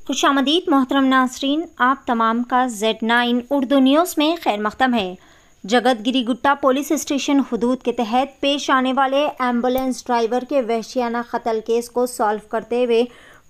खुशामदीद मोहतरम नाज़रीन, आप तमाम का Z9 उर्दू न्यूज़ में खैर मक़दम है। जगतगिरी गुट्टा पुलिस स्टेशन हुदूद के तहत पेश आने वाले एम्बुलेंस ड्राइवर के वहशियाना कत्ल केस को सॉल्व करते हुए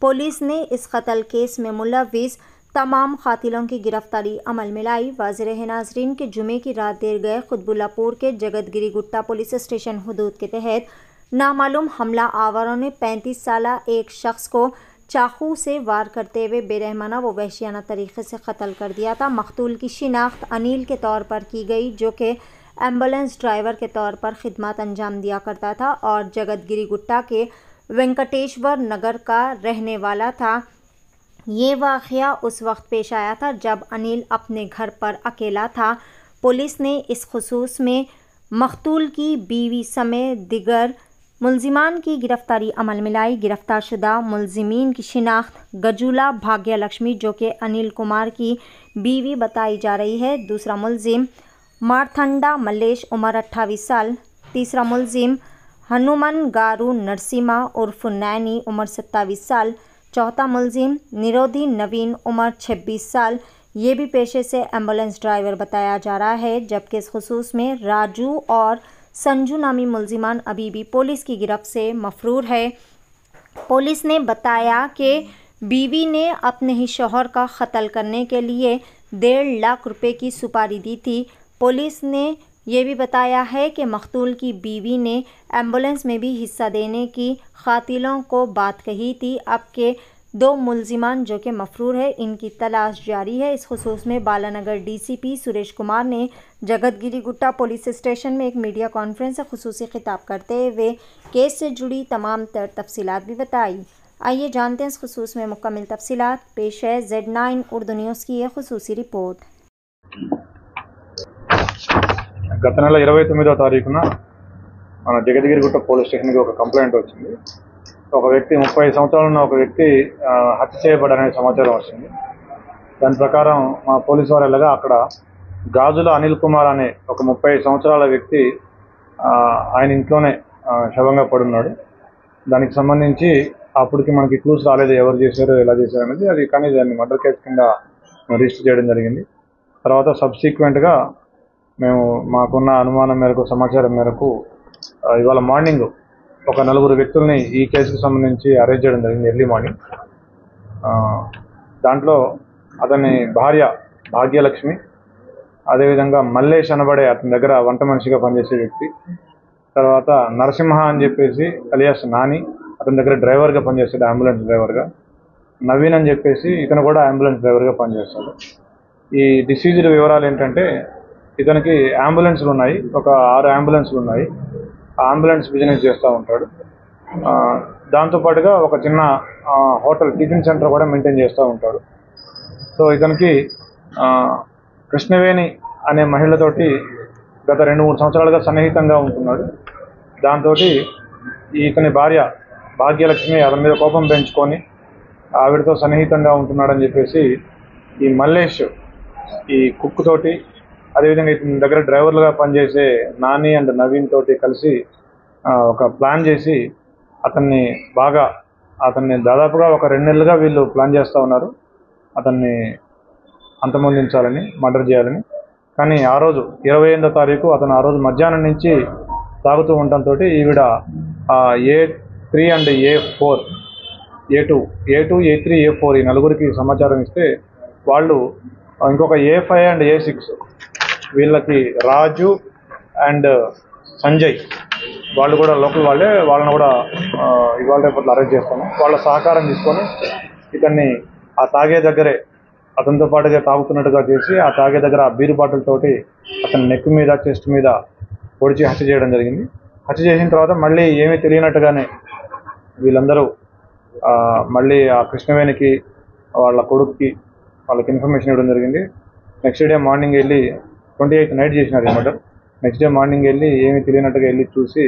पुलिस ने इस कत्ल केस में मुलव्विस तमाम कातिलों की गिरफ्तारी अमल में लाई। वाज़ेह रहे नाज़रीन के जुमे की रात देर गए खुतबुल्लापुर के जगतगिरी गुट्टा पुलिस स्टेशन हुदूद के तहत नामालूम हमला आवारों ने 35 साला एक शख्स को चाकू से वार करते हुए बेरहमाना व वहशियाना तरीके से कत्ल कर दिया था। मकतूल की शिनाख्त अनिल के तौर पर की गई, जो कि एम्बुलेंस ड्राइवर के तौर पर खिदमत अंजाम दिया करता था और जगतगिरी गुट्टा के वेंकटेश्वर नगर का रहने वाला था। ये वाक़या उस वक्त पेश आया था जब अनिल अपने घर पर अकेला था। पुलिस ने इस खुसूस में मकतूल की बीवी समेत दिगर मुलजिमान की गिरफ्तारी अमल में लाई। गिरफ्तार शुदा मुलजिमीन की शिनाख्त गजूला भाग्य लक्ष्मी, जो कि अनिल कुमार की बीवी बताई जा रही है। दूसरा मुलजिम मारथंडा मल्लेश उम्र 28 साल। तीसरा मुलजिम हनुमान गारू नरसिम्हा उर्फ नैनी उम्र 27 साल। चौथा मुलजिम निरोधी नवीन उम्र 26 साल। ये भी पेशे से एम्बुलेंस ड्राइवर बताया जा रहा है, जबकि इस खुसूस में राजू और संजू नामी मुलजिमान अभी भी पुलिस की गिरफ्त से मफरूर है। पुलिस ने बताया कि बीवी ने अपने ही शौहर का कत्ल करने के लिए 1.5 लाख रुपए की सुपारी दी थी। पुलिस ने यह भी बताया है कि मकतूल की बीवी ने एम्बुलेंस में भी हिस्सा देने की कातिलों को बात कही थी। अब के 2 मुलजिमान जो कि मफरूर है, इनकी तलाश जारी है। इस खुसूस में बालानगर DCP सुरेश कुमार ने जगतगिरी गुट्टा पुलिस स्टेशन में एक मीडिया कॉन्फ्रेंस से खुसूसी खिताब करते हुए केस से जुड़ी तमाम तर तफसीलात भी बताई। आइए जानते हैं इस खुसूस में मुकम्मल तफसीलात। पेश है Z9 उर्दू न्यूज़ की यह खुसूसी रिपोर्ट। గత నెల 29వ తారీఖున మన జగద్గిరిగుట్ట పోలీస్ స్టేషన్కి ఒక కంప్లైంట్ వచ్చింది. ఒక వ్యక్తి 30 సంవత్సరాల ఉన్న ఒక వ్యక్తి హత్య చేయబడనే సమాచారం వచ్చింది. దాని ప్రకారం మా పోలీసు వారు వెళ్ళగా అక్కడ గాజుల అనిల్ కుమార్ అనే ఒక 30 సంవత్సరాల వ్యక్తి ఆయన ఇంట్లోనే శవంగా పడున్నాడు. దానికి సంబంధించి అప్పటికి మనకి క్లూస్ రాలేదు, ఎవరు చేశారు ఎలా చేశారు అనేది. అది కానీ దాన్ని మర్డర్ కేసు కింద రిజిస్టర్ చేయడం జరిగింది. తర్వాత సబ్సిక్వెంట్గా మేము మాకున్న అనుమానం మేరకు సమాచారం మేరకు ఇవాళ మార్నింగ్ ఒక 4 వ్యక్తుల్ని ఈ కేసుకు సంబంధించి అరెస్ట్ చేయడం జరిగింది ఎర్లీ మార్నింగ్. దాంట్లో అతని భార్య భాగ్యలక్ష్మి, అదేవిధంగా మల్లేష్ అనబడే అతని దగ్గర వంట మనిషిగా పనిచేసే వ్యక్తి, తర్వాత నరసింహ అని చెప్పేసి అలియాస్ నాని, అతని దగ్గర డ్రైవర్గా పనిచేస్తాడు, అంబులెన్స్ డ్రైవర్గా. నవీన్ అని చెప్పేసి ఇతను కూడా అంబులెన్స్ డ్రైవర్గా పనిచేస్తాడు. ఈ డిసీజ్డ్ వివరాలు ఏంటంటే, ఇతనికి అంబులెన్స్లు ఉన్నాయి, ఒక 6 అంబులెన్స్లు ఉన్నాయి. ఆ అంబులెన్స్ బిజినెస్ చేస్తూ ఉంటాడు. దాంతోపాటుగా ఒక చిన్న హోటల్ టిఫిన్ సెంటర్ కూడా మెయింటైన్ చేస్తూ ఉంటాడు. సో ఇతనికి కృష్ణవేణి అనే మహిళతోటి గత 2-3 సంవత్సరాలుగా సన్నిహితంగా ఉంటున్నాడు. దాంతో ఇతని భార్య భాగ్యలక్ష్మి అతని మీద కోపం పెంచుకొని ఆవిడతో సన్నిహితంగా ఉంటున్నాడని చెప్పేసి ఈ మల్లేష్ ఈ కుక్ తోటి, అదేవిధంగా ఇతని దగ్గర డ్రైవర్లుగా పనిచేసే నాని అండ్ నవీన్ తోటి కలిసి ఒక ప్లాన్ చేసి అతన్ని దాదాపుగా ఒక 2 నెలలుగా వీళ్ళు ప్లాన్ చేస్తూ ఉన్నారు అతన్ని అంతమొందించాలని, మర్డర్ చేయాలని. కానీ ఆ రోజు 28వ తారీఖు అతను ఆ రోజు మధ్యాహ్నం నుంచి తాగుతూ ఉండటంతో ఈవిడ A3 and A4 A2 A3 A4 ఈ 4కి సమాచారం ఇస్తే వాళ్ళు ఇంకొక A5 అండ్ A6 వీళ్ళకి రాజు అండ్ సంజయ్ వాళ్ళు కూడా లోకల్ వాళ్ళే, వాళ్ళని కూడా ఇవాళ రేపట్లో అరెస్ట్ చేస్తాము. వాళ్ళ సహకారం తీసుకొని ఇతన్ని ఆ తాగే దగ్గరే అతనితో పాటుగా తాగుతున్నట్టుగా చేసి ఆ తాగే దగ్గర ఆ బీరు బాటిల్ తోటి అతని నెక్ మీద చెస్ట్ మీద పొడిచి హత్య చేయడం జరిగింది. హత్య చేసిన తర్వాత మళ్ళీ ఏమీ తెలియనట్టుగానే వీళ్ళందరూ మళ్ళీ ఆ కృష్ణవేణికి వాళ్ళ కొడుక్కి వాళ్ళకి ఇన్ఫర్మేషన్ ఇవ్వడం జరిగింది. నెక్స్ట్ డే మార్నింగ్ వెళ్ళి 28th నైట్ చేసినారు ఈ మర్డర్. నెక్స్ట్ డే మార్నింగ్ వెళ్ళి ఏమీ తెలియనట్టుగా వెళ్ళి చూసి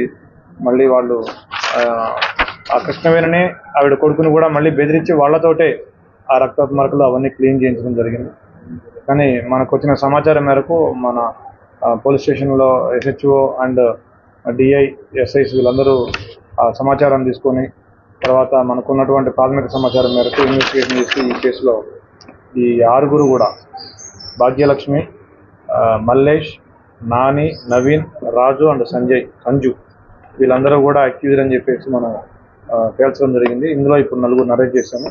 మళ్ళీ వాళ్ళు ఆ కృష్ణవేణిని ఆవిడ కొడుకుని కూడా మళ్ళీ బెదిరించి వాళ్ళతోటే ఆ రక్తపు మరకలు అవన్నీ క్లీన్ చేయించడం జరిగింది. కానీ మనకు వచ్చిన సమాచారం మేరకు మన పోలీస్ స్టేషన్లో SHO అండ్ DI SIs వీళ్ళందరూ ఆ సమాచారం తీసుకొని తర్వాత మనకున్నటువంటి ప్రాథమిక సమాచారం మేరకు ఇన్వెస్టిగేషన్ చేసి ఈ కేసులో ఈ 6 కూడా భాగ్యలక్ష్మి, మల్లేష్, నాని, నవీన్, రాజు అండ్ సంజు వీళ్ళందరూ కూడా అక్యూజ్డ్ అని చెప్పేసి మనం తేల్చడం జరిగింది. ఇందులో ఇప్పుడు 4 అరెస్ట్ చేశాము.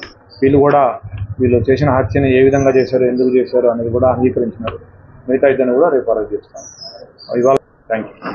వీళ్ళు చేసిన హత్యని ఏ విధంగా చేశారు, ఎందుకు చేశారు అనేది కూడా అంగీకరించినారు. మిగతా ఇద్దరిని కూడా రేపు అరెస్ట్ చేస్తాము. ఇవాళ థ్యాంక్ యూ.